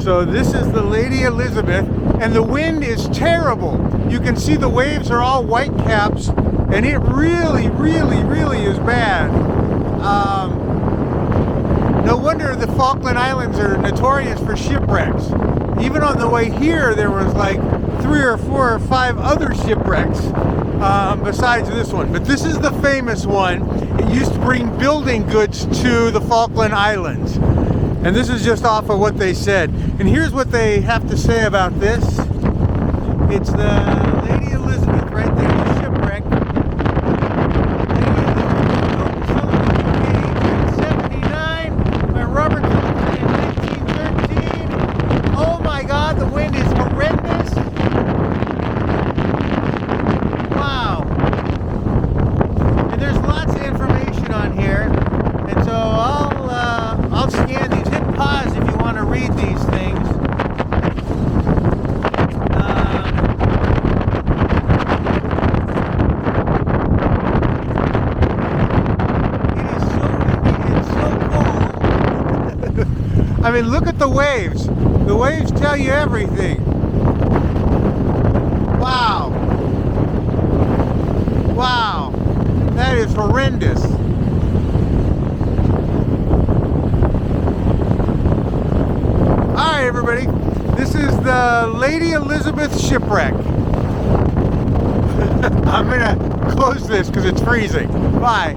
So this is the Lady Elizabeth, and the wind is terrible. You can see the waves are all white caps, and it really, really, really is bad. No wonder the Falkland Islands are notorious for shipwrecks. Even on the way here, there was like 3 or 4 or 5 other shipwrecks besides this one. But this is the famous one. It used to bring building goods to the Falkland Islands. And this is just off of what they said. And here's what they have to say about this. It's the Lady Elizabeth right there, the shipwreck. Robert Thompson in 1913. Oh my God, the wind is horrendous. Wow. And there's lots of information on here. And so I'll scan these. Hit pause if you want to read these things. I mean, look at the waves. The waves tell you everything. Wow. Wow. That is horrendous. All right, everybody. This is the Lady Elizabeth shipwreck. I'm going to close this because it's freezing. Bye.